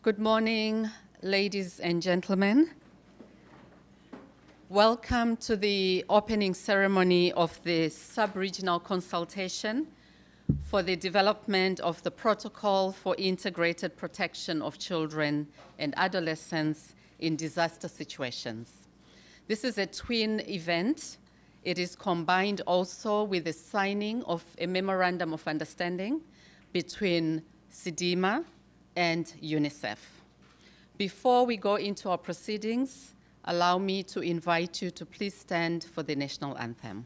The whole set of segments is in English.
Good morning, ladies and gentlemen. Welcome to the opening ceremony of the sub-regional consultation for the development of the protocol for integrated protection of children and adolescents in disaster situations. This is a twin event. It is combined also with the signing of a memorandum of understanding between CDEMA and UNICEF. Before we go into our proceedings, allow me to invite you to please stand for the national anthem.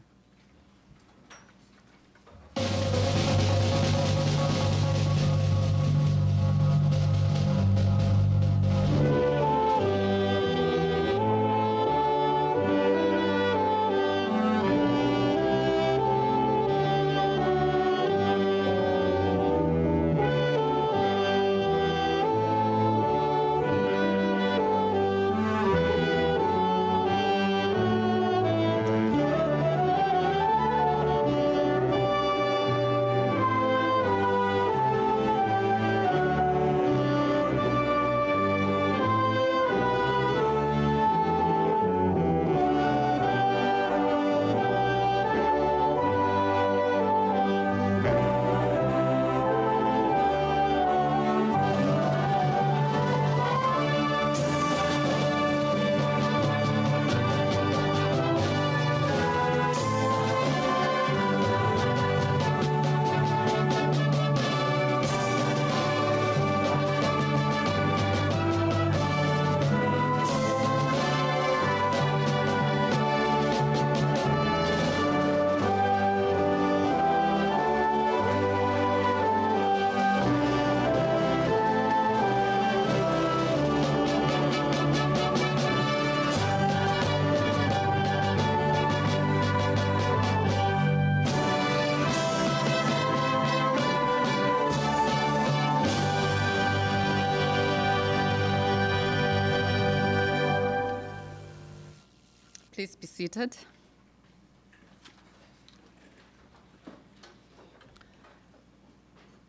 Please be seated.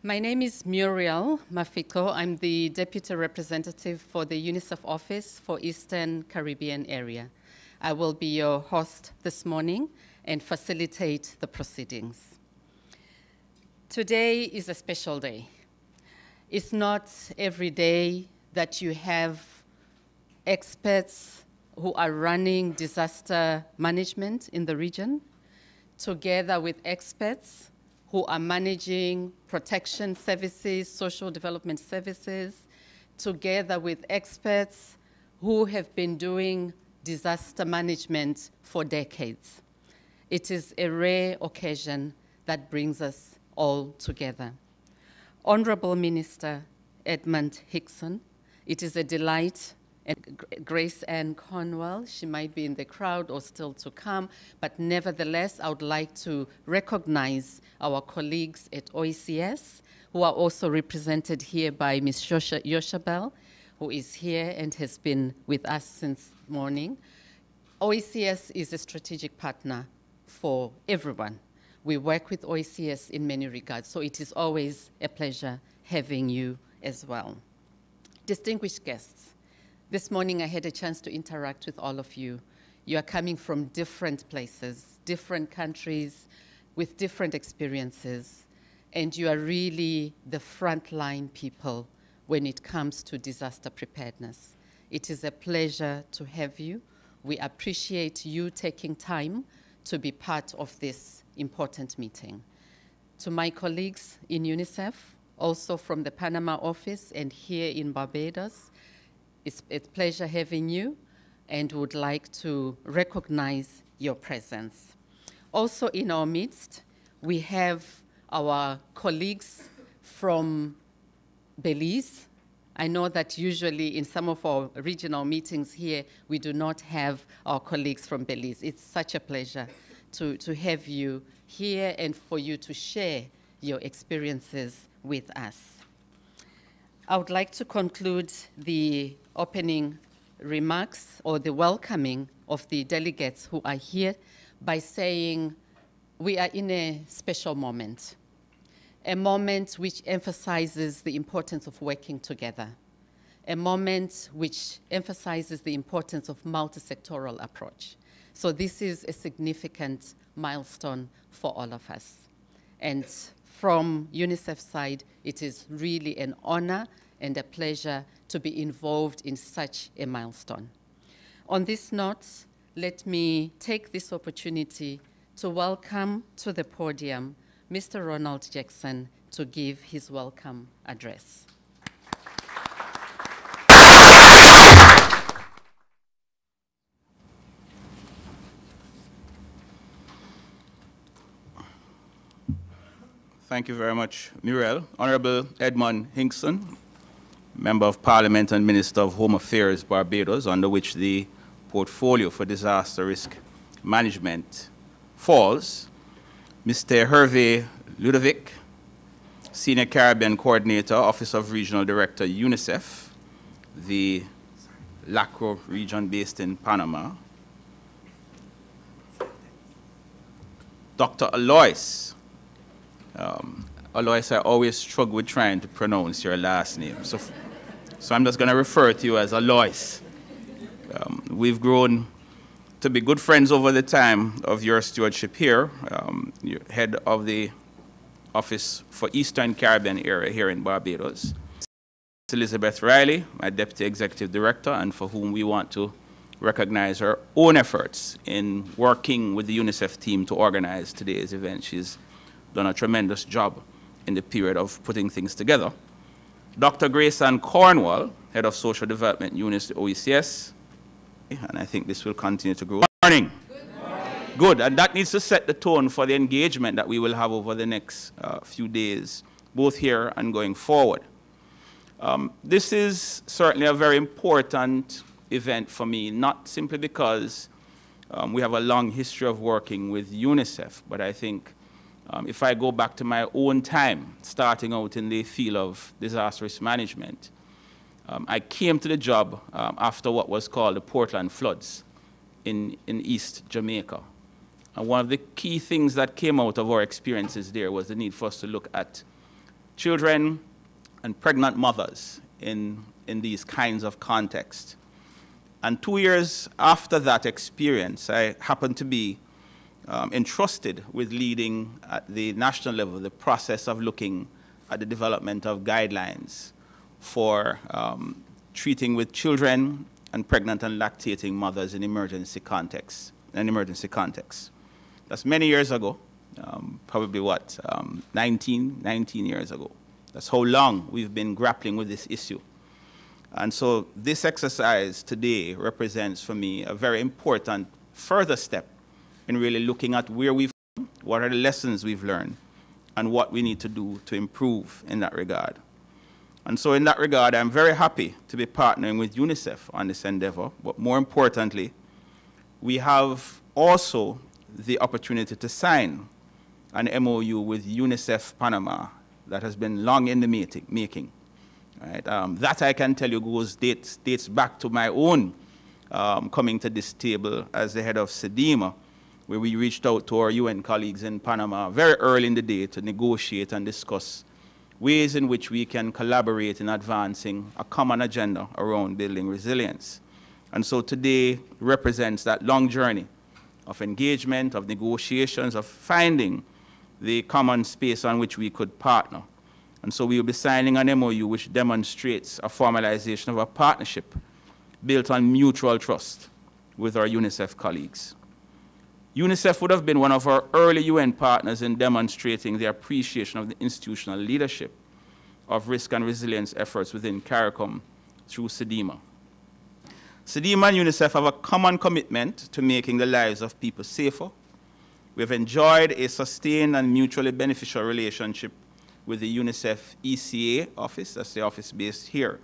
My name is Muriel Mafiko. I'm the Deputy Representative for the UNICEF Office for Eastern Caribbean area. I will be your host this morning and facilitate the proceedings. Today is a special day. It's not every day that you have experts who are running disaster management in the region, together with experts who are managing protection services, social development services, together with experts who have been doing disaster management for decades. It is a rare occasion that brings us all together. Honorable Minister Edmund Hickson, it is a delight. And Grace Ann Cornwell, she might be in the crowd or still to come, but nevertheless, I would like to recognize our colleagues at OECS, who are also represented here by Ms. Yoshabel, who is here and has been with us since morning. OECS is a strategic partner for everyone. We work with OECS in many regards, so it is always a pleasure having you as well. Distinguished guests, this morning I had a chance to interact with all of you. You are coming from different places, different countries, with different experiences, and you are really the frontline people when it comes to disaster preparedness. It is a pleasure to have you. We appreciate you taking time to be part of this important meeting. To my colleagues in UNICEF, also from the Panama office and here in Barbados, it's a pleasure having you and would like to recognize your presence. Also in our midst, we have our colleagues from Belize. I know that usually in some of our regional meetings here, we do not have our colleagues from Belize. It's such a pleasure to have you here and for you to share your experiences with us. I would like to conclude the opening remarks or the welcoming of the delegates who are here by saying we are in a special moment. a moment which emphasizes the importance of working together. a moment which emphasizes the importance of multi-sectoral approach. So this is a significant milestone for all of us. And from UNICEF's side, it is really an honor and a pleasure to be involved in such a milestone. On this note, let me take this opportunity to welcome to the podium Mr. Ronald Jackson to give his welcome address. Thank you very much, Muriel. Honorable Edmund Hinkson, Member of Parliament and Minister of Home Affairs, Barbados, under which the portfolio for disaster risk management falls. Mr. Hervé Ludovic, Senior Caribbean Coordinator, Office of Regional Director, UNICEF, the LACRO region based in Panama. Dr. Alois. Alois, I always struggle with trying to pronounce your last name. So I'm just going to refer to you as Alois. We've grown to be good friends over the time of your stewardship here. You're head of the Office for Eastern Caribbean area here in Barbados. Elizabeth Riley, my Deputy Executive Director, and for whom we want to recognize her own efforts in working with the UNICEF team to organize today's event. She's done a tremendous job in the period of putting things together. Dr. Grayson Cornwall, Head of Social Development Unit, the OECS, and I think this will continue to grow. Good morning. Good morning. Good, and that needs to set the tone for the engagement that we will have over the next few days, both here and going forward. This is certainly a very important event for me, not simply because we have a long history of working with UNICEF, but I think if I go back to my own time, starting out in the field of disaster risk management, I came to the job after what was called the Portland floods in East Jamaica. And one of the key things that came out of our experiences there was the need for us to look at children and pregnant mothers in these kinds of contexts. And 2 years after that experience, I happened to be entrusted with leading at the national level the process of looking at the development of guidelines for treating with children and pregnant and lactating mothers in emergency contexts. That's many years ago, probably what, 19 years ago. That's how long we've been grappling with this issue. And so this exercise today represents for me a very important further step in really looking at where we've come, what are the lessons we've learned, and what we need to do to improve in that regard. And so in that regard, I'm very happy to be partnering with UNICEF on this endeavor, but more importantly, we have also the opportunity to sign an MOU with UNICEF Panama that has been long in the making. Right? That I can tell you dates back to my own coming to this table as the head of CDEMA, where we reached out to our UN colleagues in Panama very early in the day to negotiate and discuss ways in which we can collaborate in advancing a common agenda around building resilience. And so today represents that long journey of engagement, of negotiations, of finding the common space on which we could partner. And so we will be signing an MOU which demonstrates a formalization of a partnership built on mutual trust with our UNICEF colleagues. UNICEF would have been one of our early UN partners in demonstrating the appreciation of the institutional leadership of risk and resilience efforts within CARICOM through CDEMA. CDEMA and UNICEF have a common commitment to making the lives of people safer. We have enjoyed a sustained and mutually beneficial relationship with the UNICEF ECA office, that's the office based here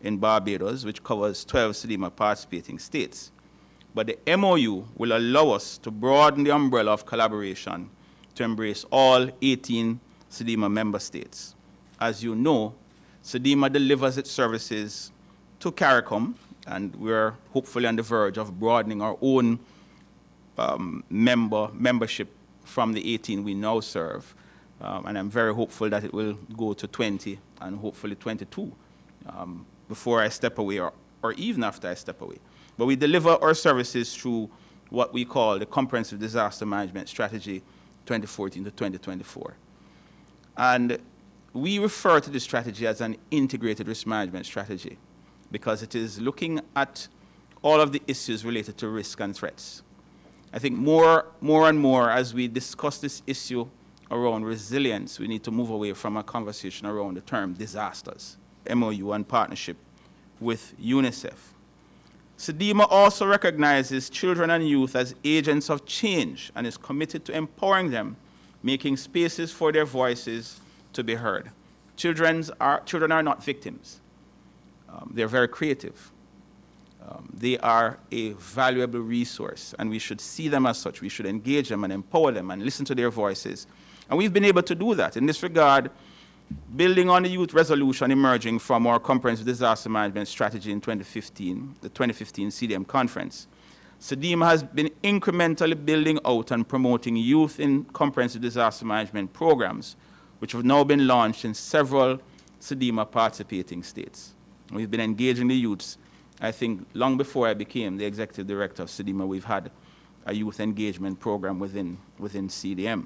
in Barbados, which covers 12 CDEMA participating states. But the MOU will allow us to broaden the umbrella of collaboration to embrace all 18 CDEMA member states. As you know, CDEMA delivers its services to CARICOM, and we're hopefully on the verge of broadening our own membership from the 18 we now serve. And I'm very hopeful that it will go to 20 and hopefully 22 before I step away or even after I step away. But we deliver our services through what we call the Comprehensive Disaster Management Strategy 2014 to 2024. And we refer to this strategy as an integrated risk management strategy because it is looking at all of the issues related to risk and threats. I think more and more as we discuss this issue around resilience, we need to move away from a conversation around the term disasters. MOU and partnership with UNICEF. CDEMA also recognizes children and youth as agents of change and is committed to empowering them, making spaces for their voices to be heard. Children are not victims. They're very creative. They are a valuable resource, and we should see them as such. We should engage them and empower them and listen to their voices. And we've been able to do that. In this regard, building on the youth resolution emerging from our Comprehensive Disaster Management Strategy in 2015, the 2015 CDEMA conference, CDEMA has been incrementally building out and promoting youth in comprehensive disaster management programs, which have now been launched in several CDEMA participating states. We've been engaging the youths. I think long before I became the executive director of CDEMA, we've had a youth engagement program within CDEMA.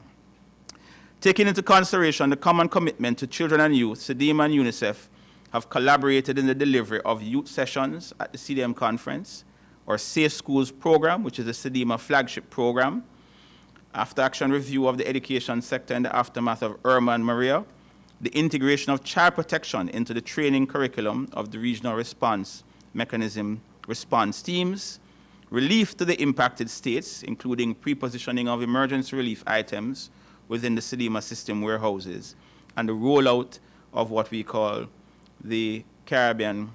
Taking into consideration the common commitment to children and youth, CDEMA and UNICEF have collaborated in the delivery of youth sessions at the CDEMA conference, or Safe Schools program, which is a CDEMA flagship program, after-action review of the education sector in the aftermath of Irma and Maria, the integration of child protection into the training curriculum of the regional response mechanism response teams, relief to the impacted states, including pre-positioning of emergency relief items within the CDEMA system warehouses, and the rollout of what we call the Caribbean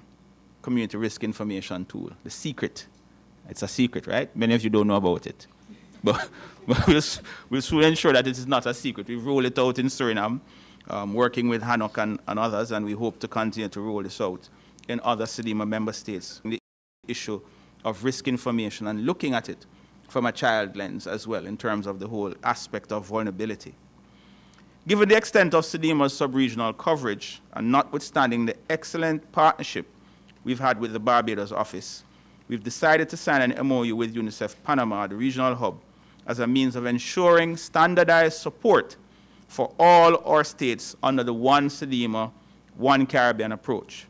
Community Risk Information Tool, the secret. It's a secret, right? Many of you don't know about it. But we'll soon ensure that it is not a secret. We roll it out in Suriname, working with Hanok and others, and we hope to continue to roll this out in other CDEMA member states. The issue of risk information and looking at it from a child lens as well in terms of the whole aspect of vulnerability. Given the extent of CDEMA's sub-regional coverage and notwithstanding the excellent partnership we've had with the Barbados office, we've decided to sign an MOU with UNICEF Panama, the regional hub, as a means of ensuring standardized support for all our states under the One CDEMA, One Caribbean approach.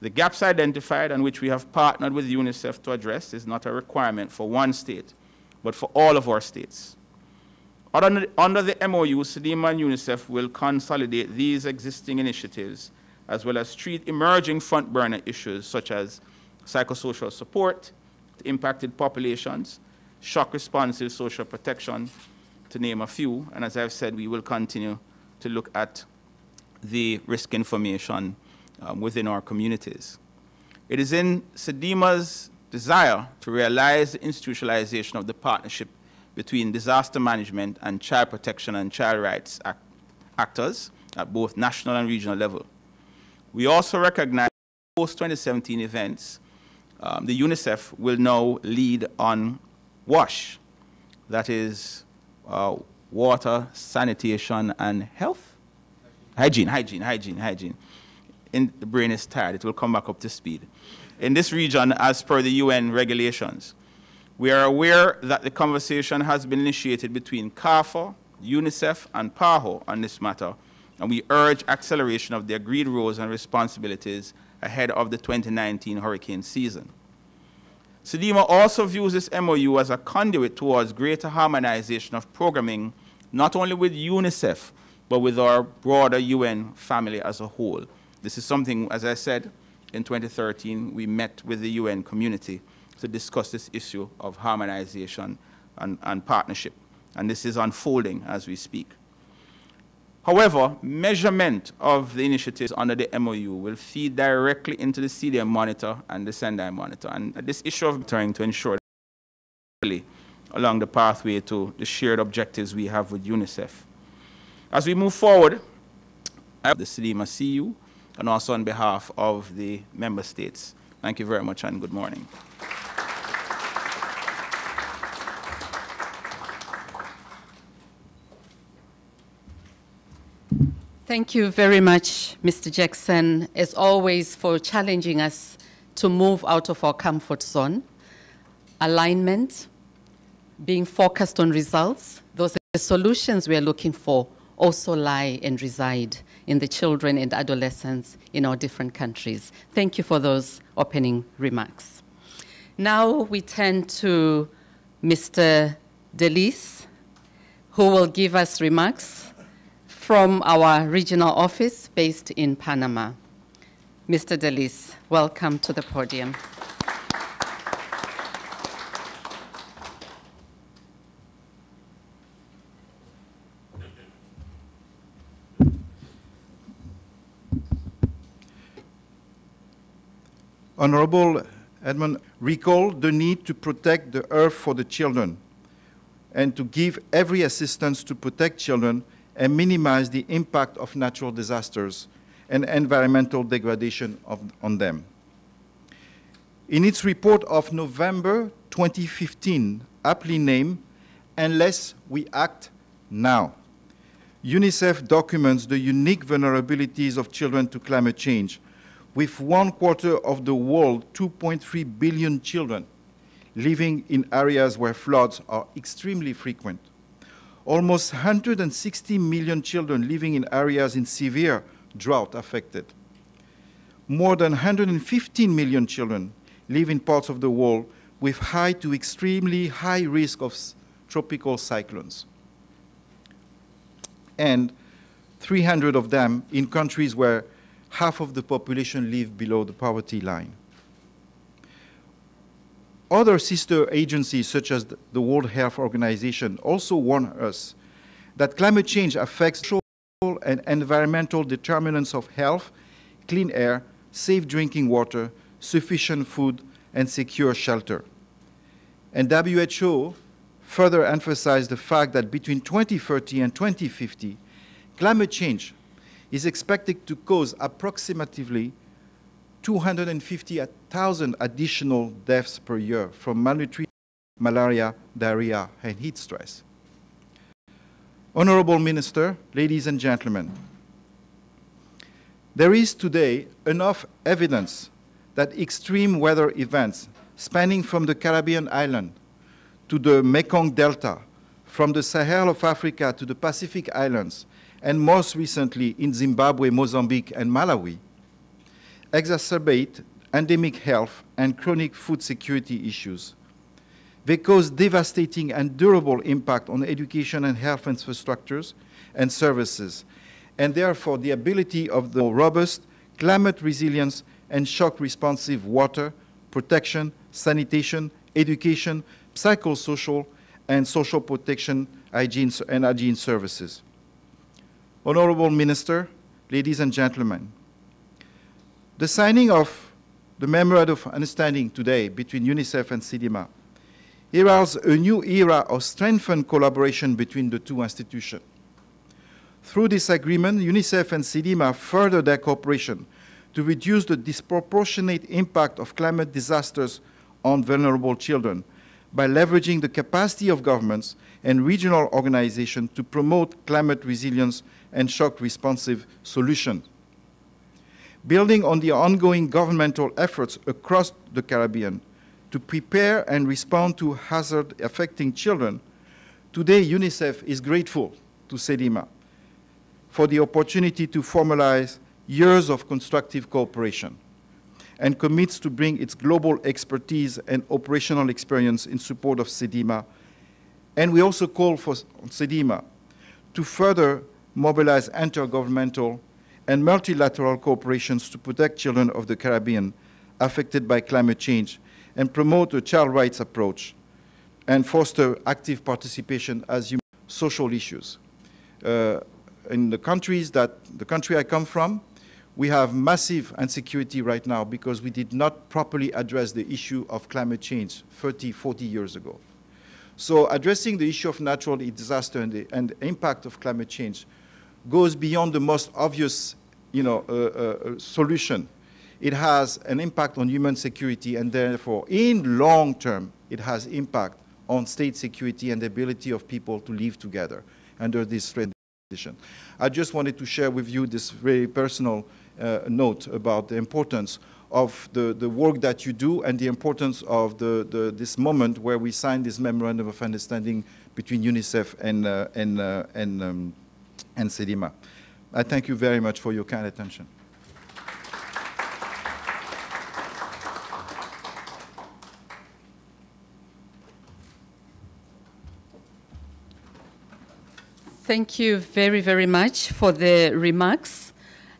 The gaps identified and which we have partnered with UNICEF to address is not a requirement for one state, but for all of our states. Under the MOU, CDEMA and UNICEF will consolidate these existing initiatives as well as treat emerging front burner issues such as psychosocial support to impacted populations, shock responsive social protection, to name a few. And as I've said, we will continue to look at the risk information within our communities. It is in CDEMA's desire to realize the institutionalization of the partnership between disaster management and child protection and child rights actors at both national and regional level. We also recognize post-2017 events, the UNICEF will now lead on WASH, that is water, sanitation, and health? Hygiene. The brain is tired, it will come back up to speed. In this region, as per the UN regulations, we are aware that the conversation has been initiated between CARFA, UNICEF, and PAHO on this matter, and we urge acceleration of the agreed roles and responsibilities ahead of the 2019 hurricane season. CDEMA also views this MOU as a conduit towards greater harmonization of programming, not only with UNICEF, but with our broader UN family as a whole. This is something, as I said, in 2013, we met with the UN community to discuss this issue of harmonization and partnership. And this is unfolding as we speak. However, measurement of the initiatives under the MOU will feed directly into the CDEMA monitor and the Sendai monitor. And this issue of trying to ensure that along the pathway to the shared objectives we have with UNICEF. As we move forward, I have the CDEMA CU, and also on behalf of the member states. Thank you very much and good morning. Thank you very much, Mr. Jackson, as always, for challenging us to move out of our comfort zone. Alignment, being focused on results, those are the solutions we are looking for also lie and reside in the children and adolescents in our different countries. Thank you for those opening remarks. Now we turn to Mr. Delis, who will give us remarks from our regional office based in Panama. Mr. Delis, welcome to the podium. Honorable Edmund recalled the need to protect the earth for the children and to give every assistance to protect children and minimize the impact of natural disasters and environmental degradation on them. In its report of November 2015, aptly named Unless We Act Now, UNICEF documents the unique vulnerabilities of children to climate change, with 1/4 of the world, 2.3 billion children, living in areas where floods are extremely frequent. Almost 160 million children living in areas in severe drought affected. More than 115 million children live in parts of the world with high to extremely high risk of tropical cyclones. And 300 of them in countries where half of the population live below the poverty line. Other sister agencies, such as the World Health Organization, also warn us that climate change affects social and environmental determinants of health, clean air, safe drinking water, sufficient food, and secure shelter. And WHO further emphasized the fact that between 2030 and 2050, climate change is expected to cause approximately 250,000 additional deaths per year from malnutrition, malaria, diarrhea, and heat stress. Honorable Minister, ladies and gentlemen, there is today enough evidence that extreme weather events spanning from the Caribbean island to the Mekong Delta, from the Sahel of Africa to the Pacific Islands, and most recently in Zimbabwe, Mozambique, and Malawi, exacerbate endemic health and chronic food security issues. They cause devastating and durable impact on education and health infrastructures and services, and therefore the ability of the robust climate resilience and shock responsive water, protection, sanitation, education, psychosocial, and social protection hygiene services. Honorable Minister, ladies and gentlemen, the signing of the Memorandum of Understanding today between UNICEF and CDEMA heralds a new era of strengthened collaboration between the two institutions. Through this agreement, UNICEF and CDEMA further their cooperation to reduce the disproportionate impact of climate disasters on vulnerable children by leveraging the capacity of governments and regional organizations to promote climate resilience and shock-responsive solutions. Building on the ongoing governmental efforts across the Caribbean to prepare and respond to hazards affecting children, today UNICEF is grateful to CDEMA for the opportunity to formalize years of constructive cooperation and commits to bring its global expertise and operational experience in support of CDEMA. And we also call for CDEMA to further mobilize intergovernmental and multilateral cooperations to protect children of the Caribbean affected by climate change and promote a child rights approach and foster active participation as social issues. In the country I come from, we have massive insecurity right now because we did not properly address the issue of climate change 30, 40 years ago. So addressing the issue of natural disaster and the impact of climate change goes beyond the most obvious solution. It has an impact on human security, and therefore, in long term, it has impact on state security and the ability of people to live together under this threat. I just wanted to share with you this very personal note about the importance of the work that you do and the importance of this moment where we signed this memorandum of understanding between UNICEF and CDEMA. I thank you very much for your kind attention. Thank you very, very much for the remarks.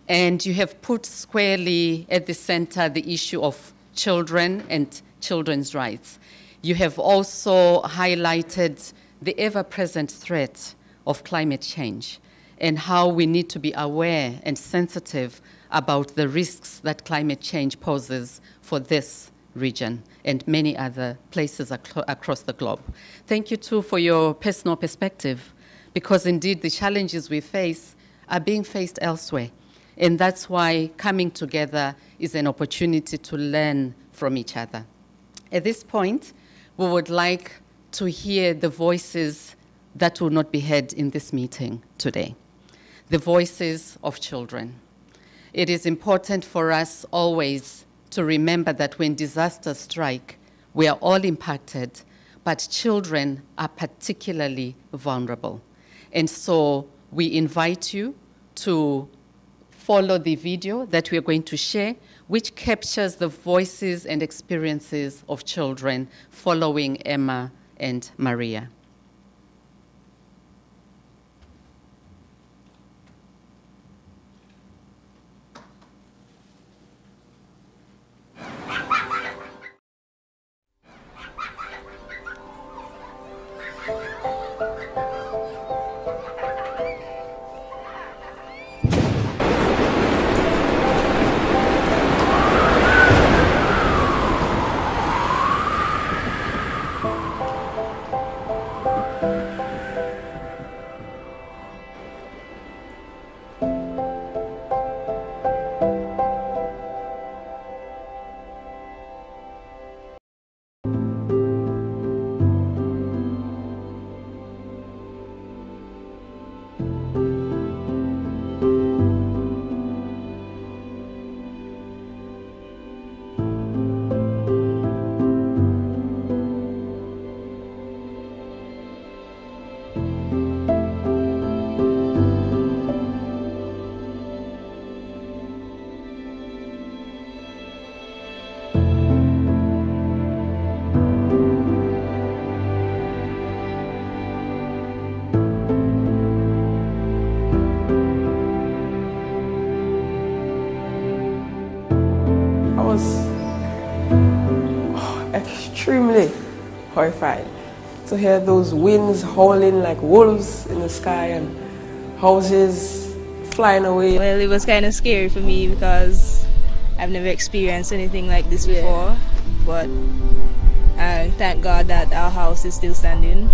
And you have put squarely at the center the issue of children and children's rights. You have also highlighted the ever-present threat of climate change and how we need to be aware and sensitive about the risks that climate change poses for this region and many other places across the globe. Thank you, too, for your personal perspective, because indeed the challenges we face are being faced elsewhere. And that's why coming together is an opportunity to learn from each other. At this point, we would like to hear the voices that will not be heard in this meeting today, the voices of children. It is important for us always to remember that when disasters strike, we are all impacted, but children are particularly vulnerable. And so we invite you to follow the video that we are going to share, which captures the voices and experiences of children following Emma and Maria. Extremely horrified to hear those winds howling like wolves in the sky and houses flying away. Well, it was kind of scary for me because I've never experienced anything like this before, but thank God that our house is still standing.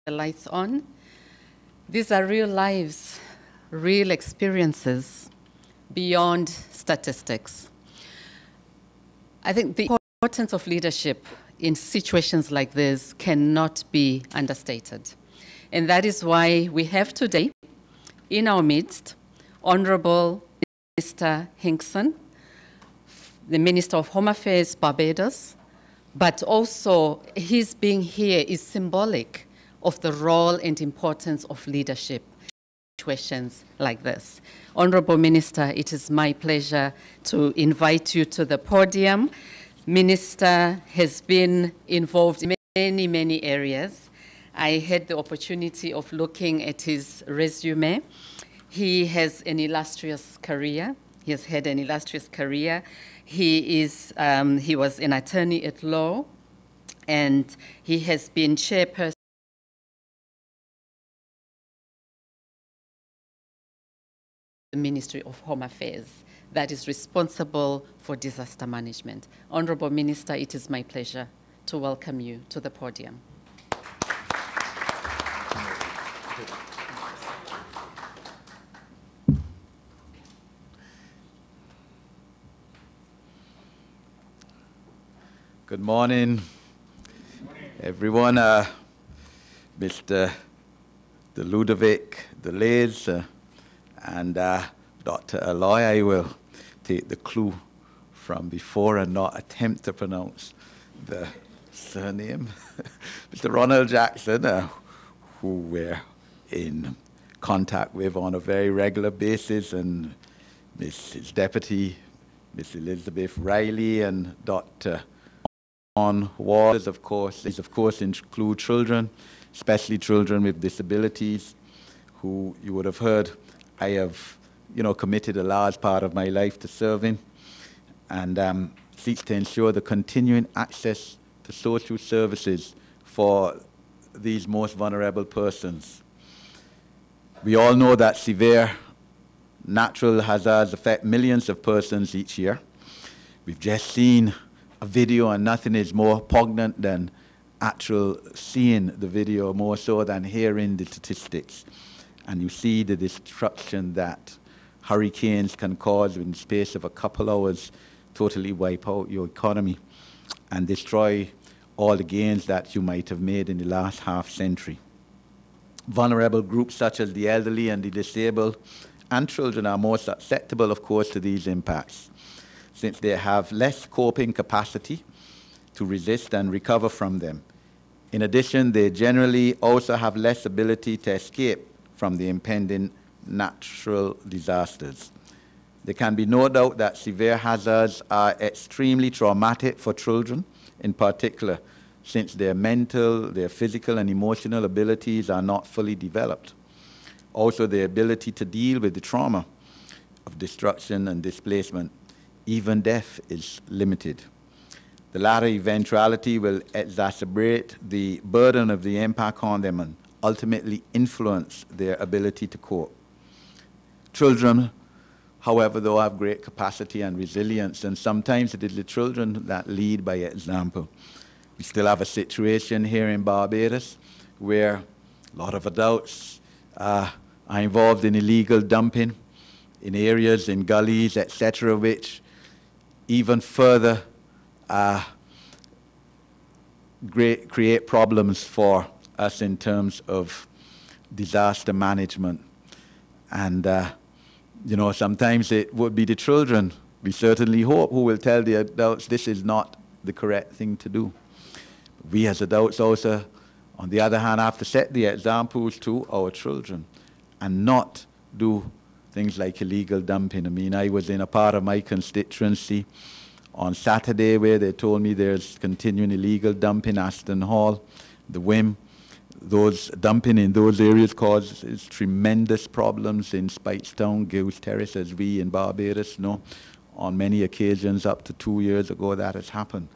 the lights on. These are real lives, real experiences beyond statistics. I think the importance of leadership in situations like this cannot be understated. And that is why we have today in our midst Honorable Mr. Hinkson, the Minister of Home Affairs, Barbados, but also his being here is symbolic of the role and importance of leadership in situations like this. Honorable Minister, it is my pleasure to invite you to the podium. Minister has been involved in many, many areas. I had the opportunity of looking at his resume. He has an illustrious career. He has had an illustrious career. He was an attorney at law, and he has been chairperson the Ministry of Home Affairs that is responsible for disaster management. Honorable Minister, it is my pleasure to welcome you to the podium. Good morning, everyone. Mr. De Ludovic, Delays, and Dr. Aloy, I will take the clue from before and not attempt to pronounce the surname. Mr. Ronald Jackson, who we're in contact with on a very regular basis, and his deputy, Miss Elizabeth Riley, and Dr. On wards, of course, include children, especially children with disabilities, who you would have heard I have, committed a large part of my life to serving, and seeks to ensure the continuing access to social services for these most vulnerable persons. We all know that severe natural hazards affect millions of persons each year. We've just seen a video, and nothing is more poignant than actual seeing the video, more so than hearing the statistics. And you see the destruction that hurricanes can cause in the space of a couple hours, totally wipe out your economy and destroy all the gains that you might have made in the last half century. Vulnerable groups such as the elderly and the disabled and children are more susceptible, of course, to these impacts, since they have less coping capacity to resist and recover from them. In addition, they generally also have less ability to escape from the impending natural disasters. There can be no doubt that severe hazards are extremely traumatic for children in particular, since their mental, their physical and emotional abilities are not fully developed. Also, their ability to deal with the trauma of destruction and displacement, even death, is limited. The latter eventuality will exacerbate the burden of the impact on them and ultimately influence their ability to cope. Children, however, though, have great capacity and resilience, and sometimes it is the children that lead by example. We still have a situation here in Barbados where a lot of adults are involved in illegal dumping in areas, in gullies, etc., which even further create problems for us in terms of disaster management. And, sometimes it would be the children, we certainly hope, who will tell the adults this is not the correct thing to do. We as adults also, on the other hand, have to set the examples to our children and not do things like illegal dumping. I mean, I was in a part of my constituency on Saturday where they told me there's continuing illegal dumping, Aston Hall, the Whim. Those dumping in those areas causes tremendous problems in Speightstown, Goose Terrace, as we in Barbados know. On many occasions, up to 2 years ago, that has happened.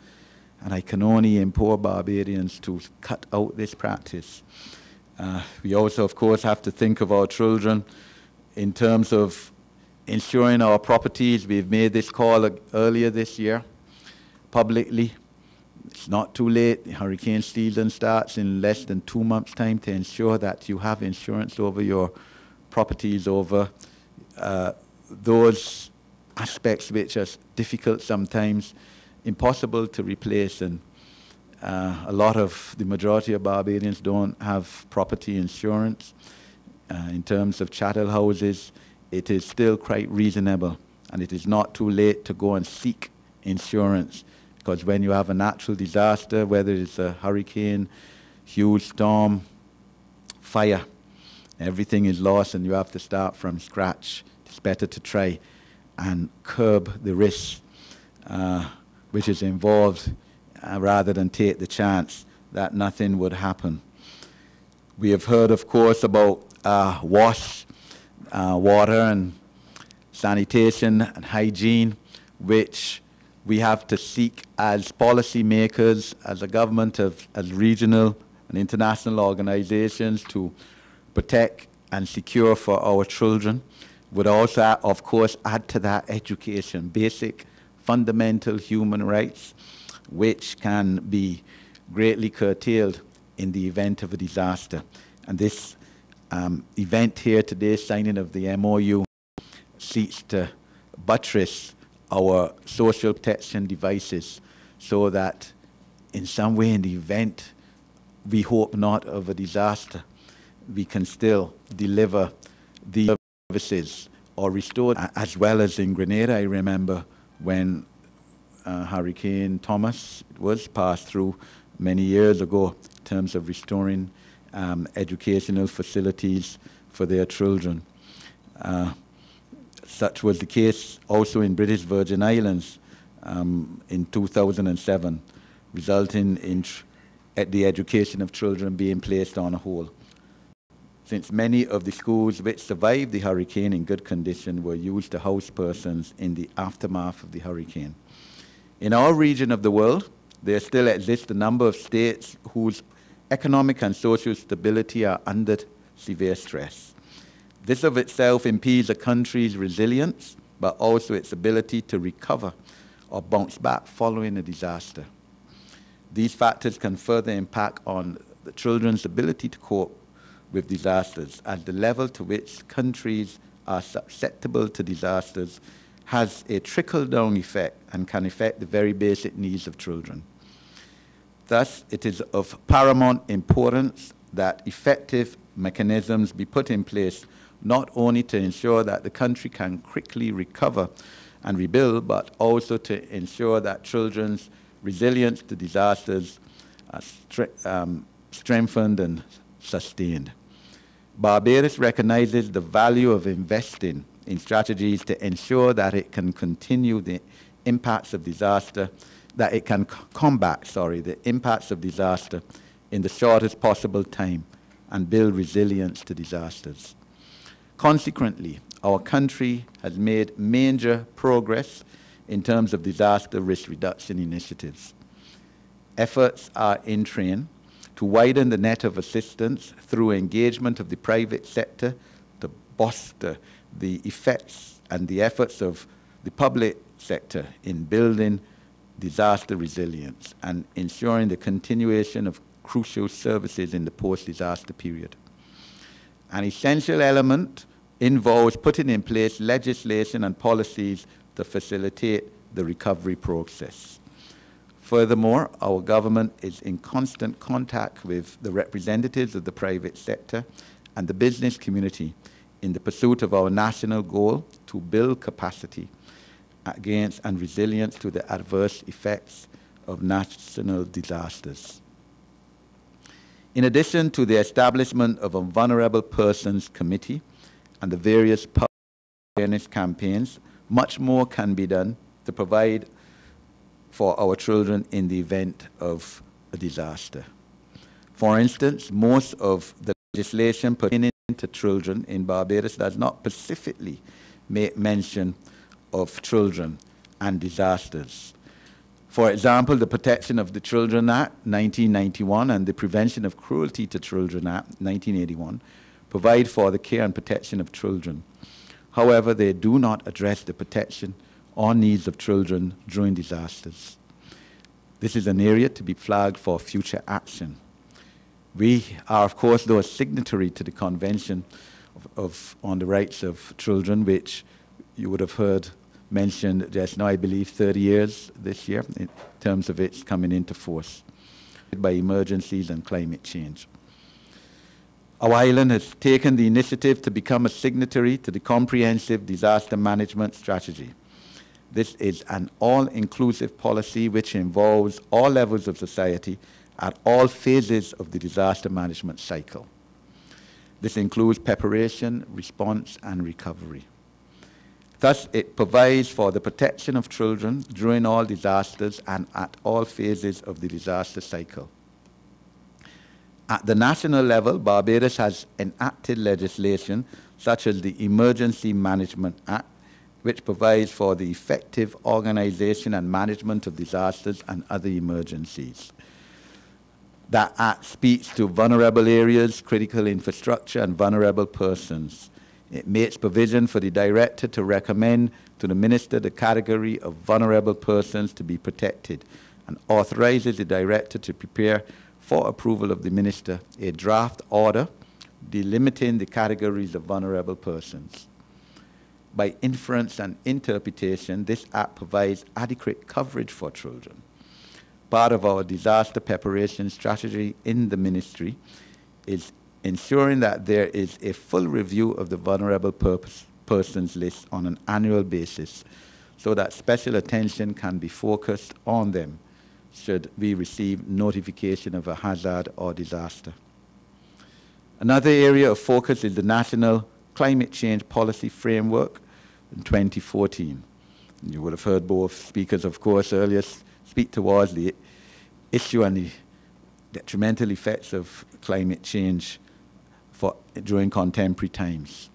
And I can only implore Barbadians to cut out this practice. We also, of course, have to think of our children in terms of ensuring our properties. We've made this call earlier this year, publicly, It's not too late. The hurricane season starts in less than 2 months' time to ensure that you have insurance over your properties, over those aspects which are difficult sometimes, impossible to replace. And the majority of Barbadians don't have property insurance. In terms of chattel houses, it is still quite reasonable, and it is not too late to go and seek insurance, because when you have a natural disaster, whether it's a hurricane, huge storm, fire, everything is lost and you have to start from scratch. It's better to try and curb the risk which is involved rather than take the chance that nothing would happen. We have heard, of course, about water and sanitation and hygiene, which we have to seek as policymakers, as a government, as regional and international organizations to protect and secure for our children. Would also, of course, add to that education, basic fundamental human rights, which can be greatly curtailed in the event of a disaster. And this event here today, signing of the MOU, seeks to buttress our social protection devices so that in some way, in the event, we hope not, of a disaster, we can still deliver the services or restore, as well as in Grenada. I remember when Hurricane Thomas was passed through many years ago in terms of restoring educational facilities for their children. Such was the case also in British Virgin Islands in 2007, resulting in the education of children being placed on hold. Since many of the schools which survived the hurricane in good condition were used to house persons in the aftermath of the hurricane. In our region of the world, there still exists a number of states whose economic and social stability are under severe stress. This of itself impedes a country's resilience, but also its ability to recover or bounce back following a disaster. These factors can further impact on the children's ability to cope with disasters, as the level to which countries are susceptible to disasters has a trickle-down effect and can affect the very basic needs of children. Thus, it is of paramount importance that effective mechanisms be put in place not only to ensure that the country can quickly recover and rebuild, but also to ensure that children's resilience to disasters are strengthened and sustained. Barbados recognizes the value of investing in strategies to ensure that it can continue the impacts of disaster, that it can combat, the impacts of disaster in the shortest possible time and build resilience to disasters. Consequently, our country has made major progress in terms of disaster risk reduction initiatives. Efforts are in train to widen the net of assistance through engagement of the private sector to bolster the effects and the efforts of the public sector in building disaster resilience and ensuring the continuation of crucial services in the post-disaster period. An essential element involves putting in place legislation and policies to facilitate the recovery process. Furthermore, our government is in constant contact with the representatives of the private sector and the business community in the pursuit of our national goal to build capacity against and resilience to the adverse effects of national disasters. In addition to the establishment of a Vulnerable Persons Committee and the various public awareness campaigns, much more can be done to provide for our children in the event of a disaster. For instance, most of the legislation pertaining to children in Barbados does not specifically make mention of children and disasters. For example, the Protection of the Children Act, 1991, and the Prevention of Cruelty to Children Act, 1981, provide for the care and protection of children. However, they do not address the protection or needs of children during disasters. This is an area to be flagged for future action. We are, of course, though, a signatory to the Convention on the Rights of Children, which you would have heard mentioned just now, I believe 30 years this year, in terms of its coming into force by emergencies and climate change. Our island has taken the initiative to become a signatory to the Comprehensive Disaster Management Strategy. This is an all-inclusive policy which involves all levels of society at all phases of the disaster management cycle. This includes preparation, response, and recovery. Thus, it provides for the protection of children during all disasters and at all phases of the disaster cycle. At the national level, Barbados has enacted legislation such as the Emergency Management Act, which provides for the effective organization and management of disasters and other emergencies. That act speaks to vulnerable areas, critical infrastructure, and vulnerable persons. It makes provision for the director to recommend to the minister the category of vulnerable persons to be protected and authorizes the director to prepare for approval of the minister a draft order delimiting the categories of vulnerable persons. By inference and interpretation, this act provides adequate coverage for children. Part of our disaster preparation strategy in the ministry is ensuring that there is a full review of the vulnerable persons list on an annual basis so that special attention can be focused on them should we receive notification of a hazard or disaster. Another area of focus is the National Climate Change Policy Framework in 2014. You would have heard both speakers, of course, earlier speak towards the issue and the detrimental effects of climate change during contemporary times.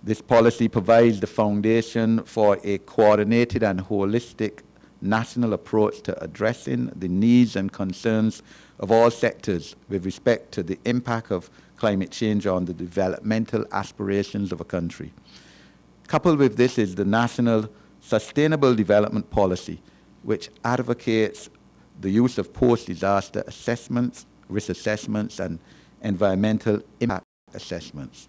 This policy provides the foundation for a coordinated and holistic national approach to addressing the needs and concerns of all sectors with respect to the impact of climate change on the developmental aspirations of a country. Coupled with this is the National Sustainable Development Policy, which advocates the use of post-disaster assessments, risk assessments, and environmental impact assessments,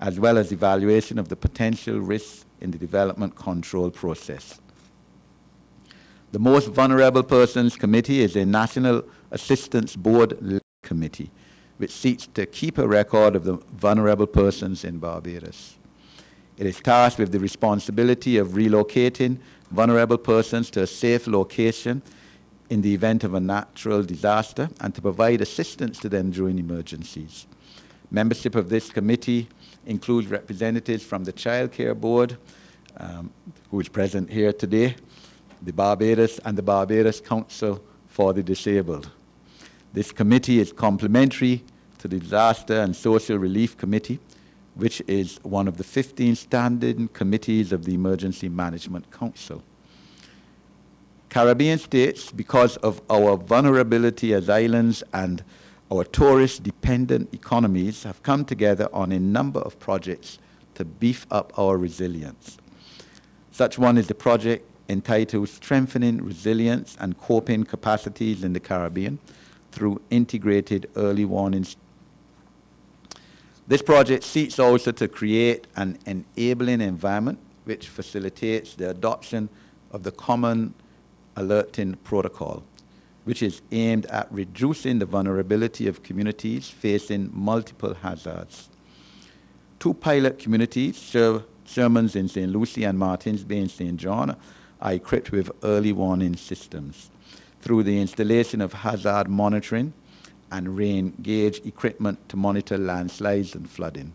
as well as evaluation of the potential risks in the development control process. The Most Vulnerable Persons Committee is a National Assistance Board committee, which seeks to keep a record of the vulnerable persons in Barbados. It is tasked with the responsibility of relocating vulnerable persons to a safe location in the event of a natural disaster and to provide assistance to them during emergencies. Membership of this committee includes representatives from the Child Care Board, who is present here today, the Barbados Council for the Disabled. This committee is complementary to the Disaster and Social Relief Committee, which is one of the 15 standing committees of the Emergency Management Council. Caribbean states, because of our vulnerability as islands and our tourist-dependent economies, have come together on a number of projects to beef up our resilience. Such one is the project entitled Strengthening Resilience and Coping Capacities in the Caribbean through Integrated Early Warnings. This project seeks also to create an enabling environment which facilitates the adoption of the Common Alerting Protocol, which is aimed at reducing the vulnerability of communities facing multiple hazards. Two pilot communities, Sherman's in St. Lucie and Martins Bay in St. John, are equipped with early warning systems through the installation of hazard monitoring and rain gauge equipment to monitor landslides and flooding.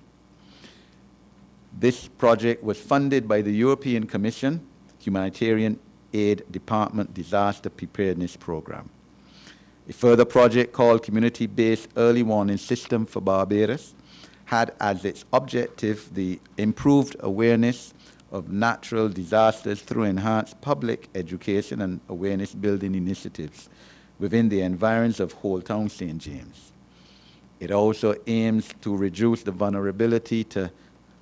This project was funded by the European Commission Humanitarian Aid Department Disaster Preparedness Program. A further project called Community-Based Early Warning System for Barbados had as its objective the improved awareness of natural disasters through enhanced public education and awareness building initiatives within the environs of Whole Town St. James. It also aims to reduce the vulnerability to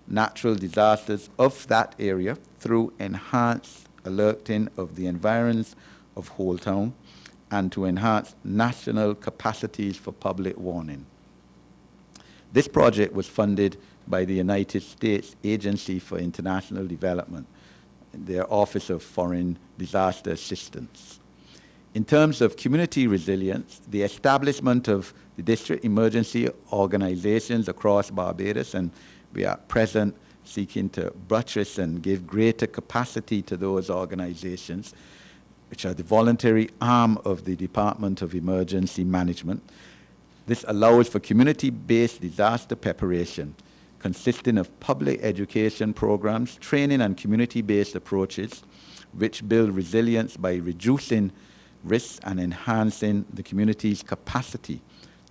natural disasters of that area through enhanced alerting of the environs of Whole Town and to enhance national capacities for public warning. This project was funded by the United States Agency for International Development, their Office of Foreign Disaster Assistance. In terms of community resilience, the establishment of the district emergency organizations across Barbados, and we are present seeking to buttress and give greater capacity to those organizations, which are the voluntary arm of the Department of Emergency Management. This allows for community-based disaster preparation, consisting of public education programs, training, and community-based approaches, which build resilience by reducing risks and enhancing the community's capacity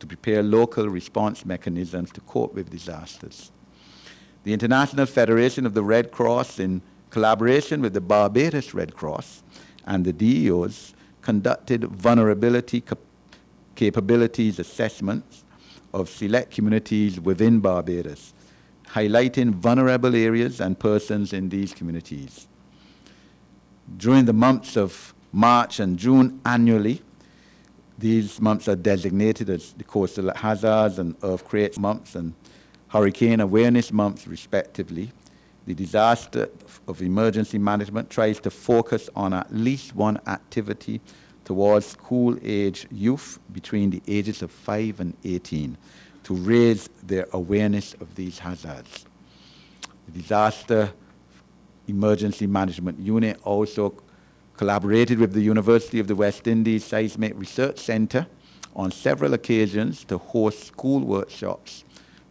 to prepare local response mechanisms to cope with disasters. The International Federation of the Red Cross, in collaboration with the Barbados Red Cross and the DEOs, conducted vulnerability capabilities assessments of select communities within Barbados, highlighting vulnerable areas and persons in these communities. During the months of March and June annually, these months are designated as the Coastal Hazards and Earthquake months and Hurricane Awareness months, respectively. The Disaster of Emergency Management tries to focus on at least one activity towards school-age youth between the ages of 5 and 18 to raise their awareness of these hazards. The Disaster Emergency Management Unit also collaborated with the University of the West Indies Seismic Research Center on several occasions to host school workshops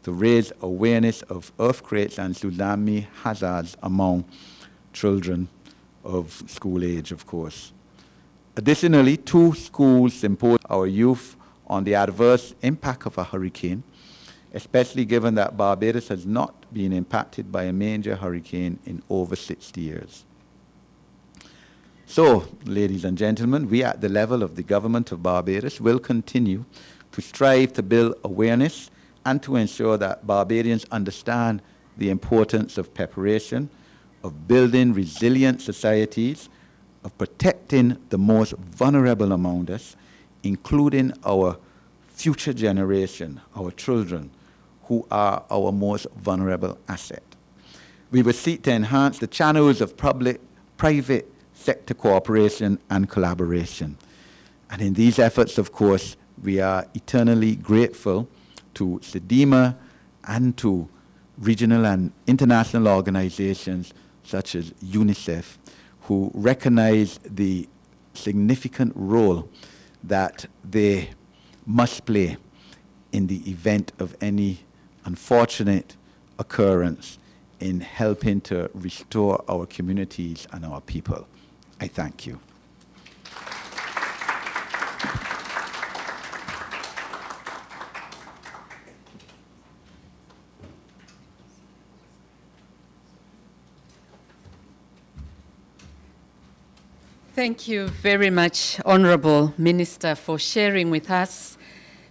to raise awareness of earthquakes and tsunami hazards among children of school age, of course. Additionally, 2 schools symposed our youth on the adverse impact of a hurricane, especially given that Barbados has not been impacted by a major hurricane in over 60 years. So, ladies and gentlemen, we at the level of the government of Barbados will continue to strive to build awareness and to ensure that Barbadians understand the importance of preparation, of building resilient societies, of protecting the most vulnerable among us, including our future generation, our children, who are our most vulnerable asset. We will seek to enhance the channels of public-private sector cooperation and collaboration. And in these efforts, of course, we are eternally grateful to CDEMA and to regional and international organizations such as UNICEF, who recognize the significant role that they must play in the event of any unfortunate occurrence in helping to restore our communities and our people. I thank you. Thank you very much, Honorable Minister, for sharing with us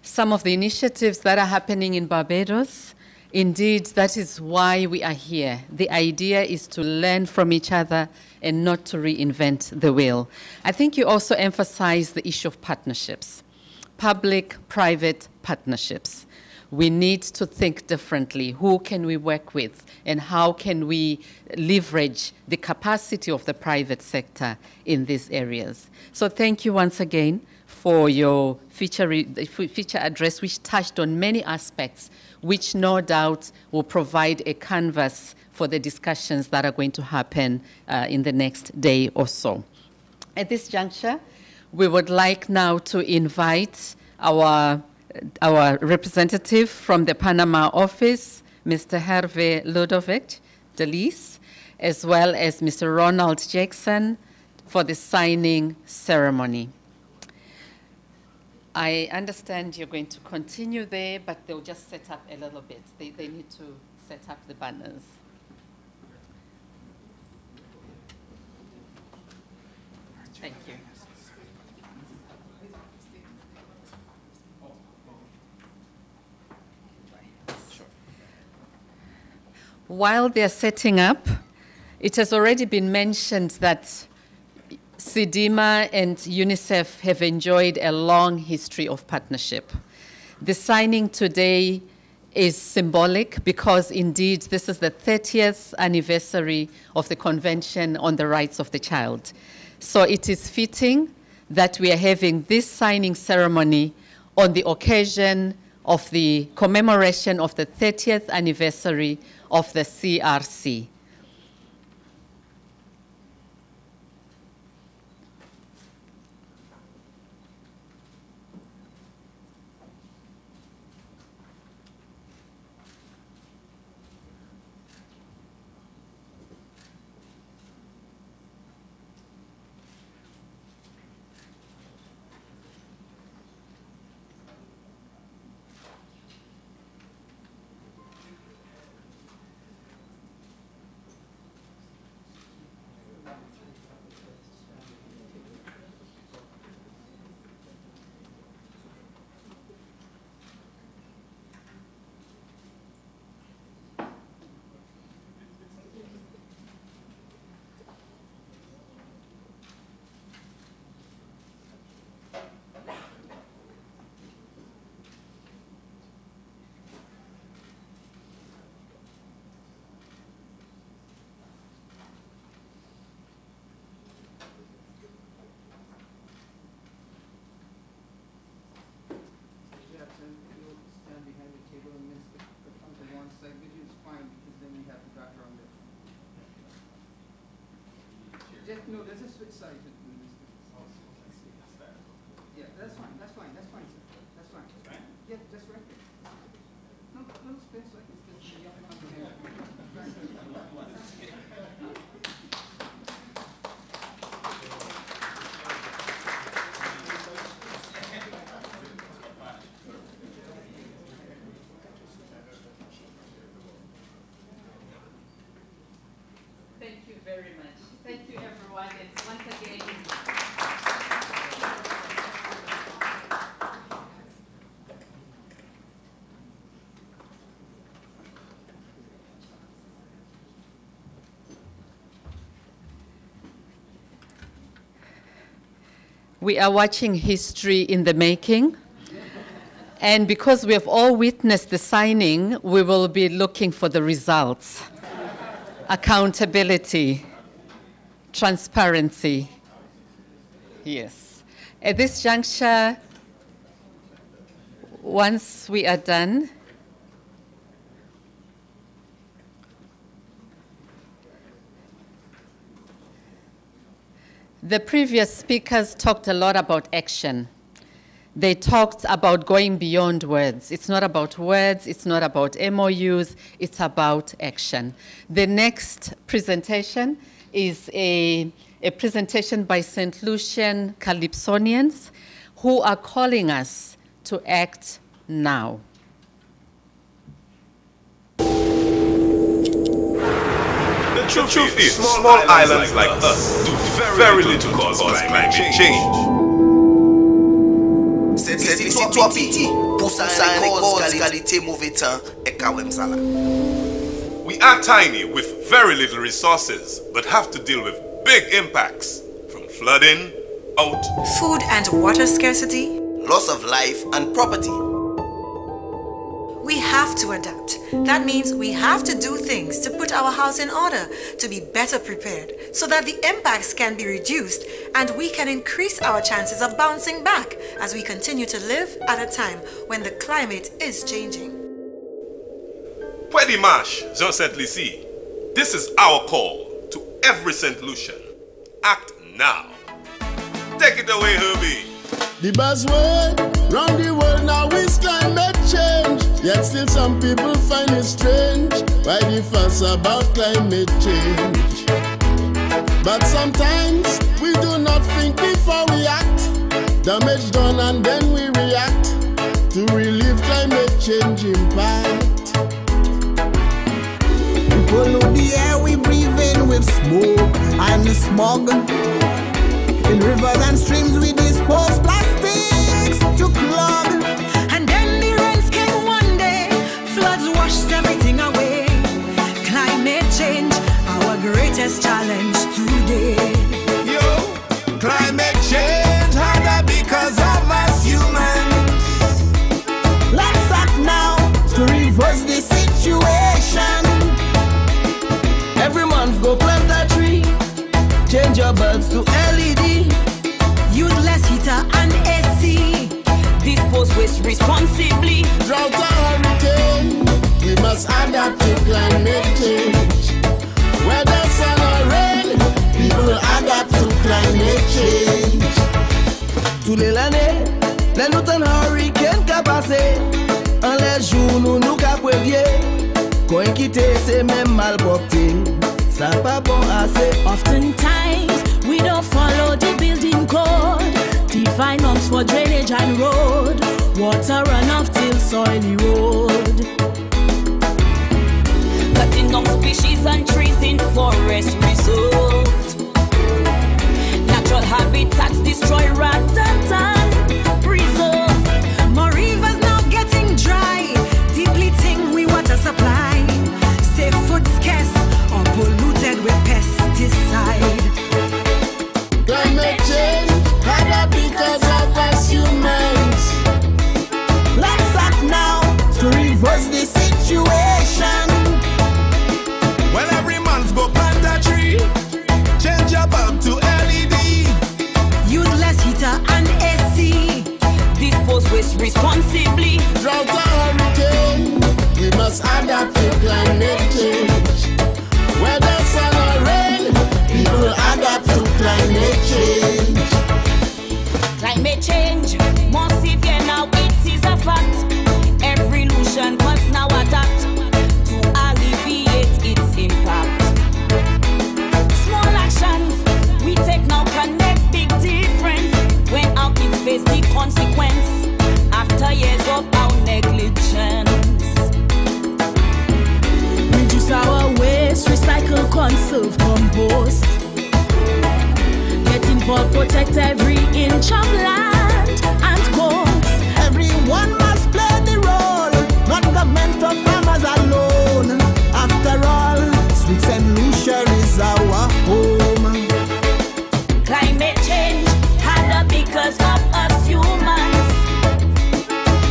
some of the initiatives that are happening in Barbados. Indeed, that is why we are here. The idea is to learn from each other and not to reinvent the wheel. I think you also emphasize the issue of partnerships, public-private partnerships. We need to think differently. Who can we work with, and how can we leverage the capacity of the private sector in these areas? So thank you once again for your feature address, which touched on many aspects, which no doubt will provide a canvas for the discussions that are going to happen in the next day or so. At this juncture, we would like now to invite our representative from the Panama office, Mr. Hervé Ludovic Delis, as well as Mr. Ronald Jackson for the signing ceremony. I understand you're going to continue there, but they'll just set up a little bit. They need to set up the banners. Thank you. While they're setting up, it has already been mentioned that CDEMA and UNICEF have enjoyed a long history of partnership. The signing today is symbolic because indeed this is the 30th anniversary of the Convention on the Rights of the Child. So it is fitting that we are having this signing ceremony on the occasion of the commemoration of the 30th anniversary of the CRC. No, there's a switch side to do this. Yeah, that's fine, sir. That's fine. Yeah, just right there. No space like this. You have to come here. Thank you very much. Thank you, everyone, and once again. We are watching history in the making. And because we have all witnessed the signing, we will be looking for the results. Accountability, transparency. Yes. At this juncture, once we are done, the previous speakers talked a lot about action. They talked about going beyond words. It's not about words, it's not about MOUs, it's about action. The next presentation is a presentation by St. Lucian Calypsonians who are calling us to act now. The truth is, small islands like us do very little to cause climate change. We are tiny with very little resources, but have to deal with big impacts from flooding, drought, food and water scarcity, loss of life and property. We have to adapt. That means we have to do things to put our house in order, to be better prepared, so that the impacts can be reduced and we can increase our chances of bouncing back as we continue to live at a time when the climate is changing. Point Dimanche, Jean St. Lucie. This is our call to every St. Lucian. Act now. Take it away, Herbie. The buzzword round the world now is climate change. Yet still some people find it strange why they fuss about climate change. But sometimes we do not think before we act. Damage done and then we react to relieve climate change impact. We pollute the air we breathe in with smoke and smog. In rivers and streams we dispose plastics to clog. And then the rains came one day, floods washed everything away. Climate change, our greatest challenge today. Yo, your bulbs to LED. Use less heater and AC. Dispose waste responsibly. Drought or hurricane, we must adapt to climate change. Whether sun or rain, people adapt to climate change. Tous les l'année, les nous ten hurricane ka passe. En les jours nous ka prévier. Quand quitte c'est même mal porté. Ça pas bon assez. Oftentimes, we don't follow the building code. Define norms for drainage and road. Water runoff till soil erode. Cutting down species and trees in forest reserve. Natural habitats destroy rather preserve. More rivers now getting dry, depleting we water supply. Safe food scarce or polluted with pesticide. Climate change, harder because of us humans. Let's act now to reverse the situation. Well, every man's go plant a tree. Change your bulb to LED. Use less heater and AC. Dispose waste responsibly. Drought or hurricane, we must adapt to climate change. Whether sun or rain, people adapt to climate change. Climate change, more severe now, it is a fact. Every solution must now adapt to alleviate its impact. Small actions we take now can make big difference when our kids face the consequence after years of our negligence. Reduce our waste, recycle, conserve, compost. Get involved, protect every inch of land and coast. Everyone must play the role, not government or farmers alone. After all, Sweet St. Lucia is our home. Climate change harder because of us humans.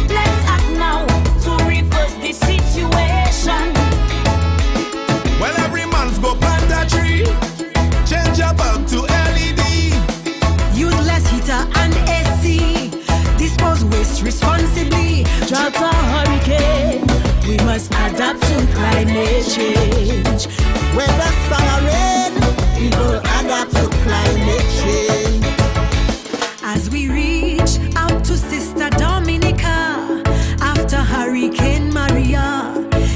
Let's act now to reverse the situation. Well, every man's go plant a tree. Change your bulb to LED. Use less heater and AC. Dispose waste responsibly. Drought or hurricane, we must adapt to climate change. Whether sun or rain, people adapt to climate change. As we reach out to Sister Dominica, after Hurricane Maria,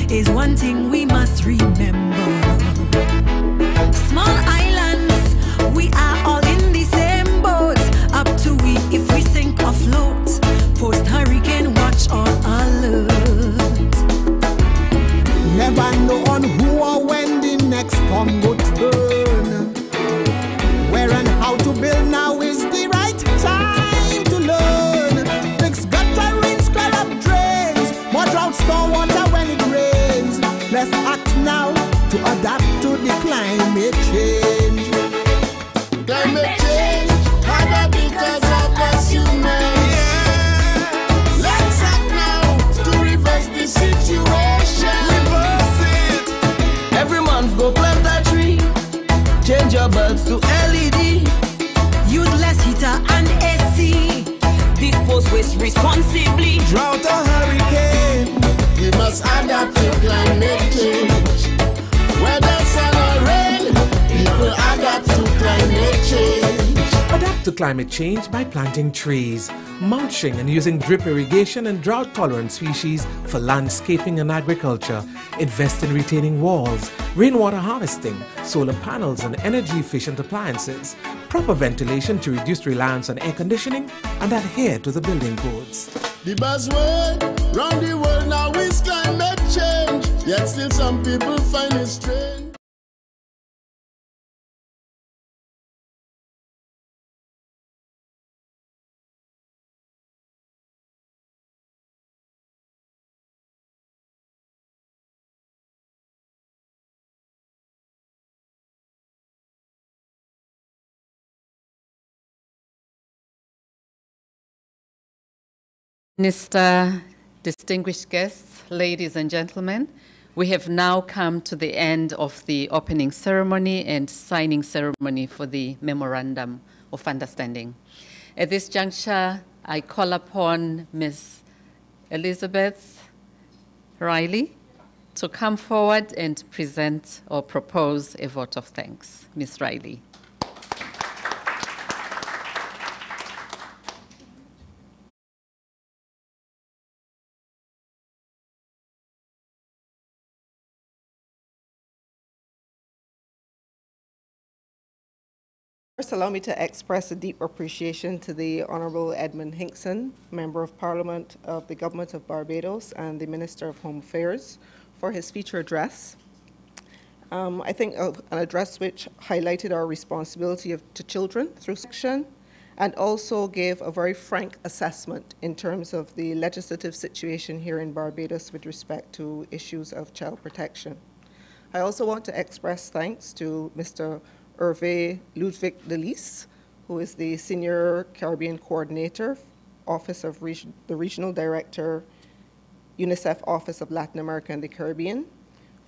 is one thing we must remember. Small islands, we are all in the same boat. Up to we if we sink afloat. Post-hurricane watch on alert. Never know on who or when the next storm go turn. Where and how to build now is the right time to learn. Fix gutter rings, clear up drains. More drought, storm water when it rains. Let's act now to adapt to the climate change. Climate change, harder because of us humans. Let's act now to reverse the situation. Reverse it. Every month go plant a tree. Change your bulbs to LED. Use less heater and AC. Dispose waste responsibly. Drought or hurricane, we must adapt to climate change. Whether sun or rain, people adapt to climate change. Adapt to climate change by planting trees, mulching and using drip irrigation and drought-tolerant species for landscaping and agriculture. Invest in retaining walls, rainwater harvesting, solar panels and energy-efficient appliances, proper ventilation to reduce reliance on air conditioning, and adhere to the building codes. The buzzword round the world now is climate change, yet still some people find it strange. Minister, distinguished guests, ladies and gentlemen, We have now come to the end of the opening ceremony and signing ceremony for the Memorandum of Understanding. At this juncture, I call upon Ms. Elizabeth Riley to come forward and present or propose a vote of thanks. Ms. Riley. First, allow me to express a deep appreciation to the Honourable Edmund Hinkson, Member of Parliament of the Government of Barbados and the Minister of Home Affairs, for his feature address. I think of an address which highlighted our responsibility to children through action and also gave a very frank assessment in terms of the legislative situation here in Barbados with respect to issues of child protection. I also want to express thanks to Mr. Hervé Ludwig de Lies, who is the Senior Caribbean Coordinator, Office of the Regional Director, UNICEF Office of Latin America and the Caribbean,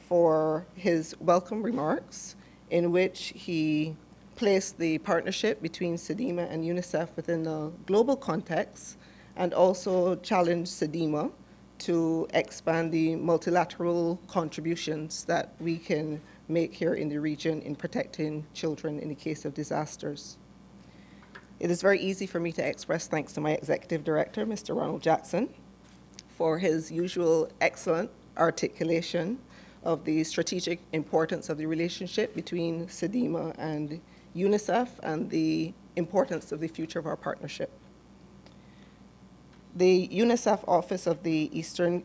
for his welcome remarks in which he placed the partnership between CDEMA and UNICEF within a global context and also challenged CDEMA to expand the multilateral contributions that we can make here in the region in protecting children in the case of disasters. It is very easy for me to express thanks to my Executive Director, Mr. Ronald Jackson, for his usual excellent articulation of the strategic importance of the relationship between CDEMA and UNICEF and the importance of the future of our partnership. The UNICEF Office of the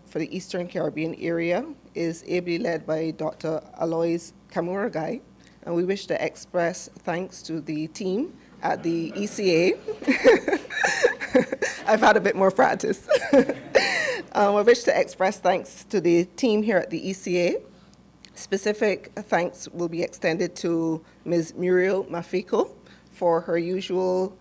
for the Eastern Caribbean area is ably led by Dr. Alois Kamuragai, and we wish to express thanks to the team at the ECA. I've had a bit more practice. I wish to express thanks to the team here at the ECA. Specific thanks will be extended to Ms. Muriel Mafiko for her usual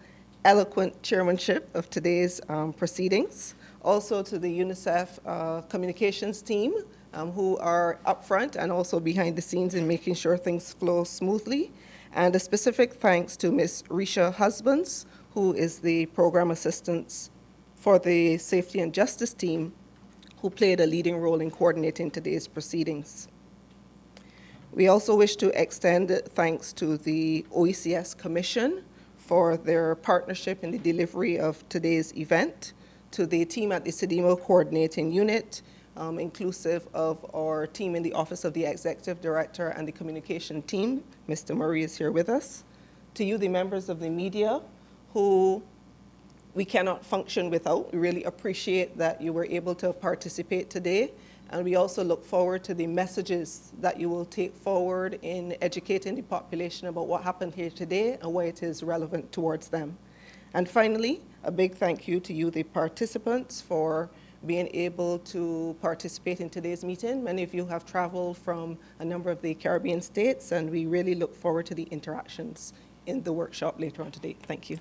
eloquent chairmanship of today's proceedings. Also to the UNICEF communications team who are up front and also behind the scenes in making sure things flow smoothly. And a specific thanks to Ms. Risha Husbands, who is the program assistant for the Safety and Justice team, who played a leading role in coordinating today's proceedings. We also wish to extend thanks to the OECS Commission for their partnership in the delivery of today's event, to the team at the CDEMA Coordinating Unit, inclusive of our team in the Office of the Executive Director and the Communication team. Mr. Murray is here with us. To you, the members of the media, who we cannot function without. We really appreciate that you were able to participate today. And we also look forward to the messages that you will take forward in educating the population about what happened here today and why it is relevant towards them. And finally, a big thank you to you, the participants, for being able to participate in today's meeting. Many of you have traveled from a number of the Caribbean states, and we really look forward to the interactions in the workshop later on today. Thank you.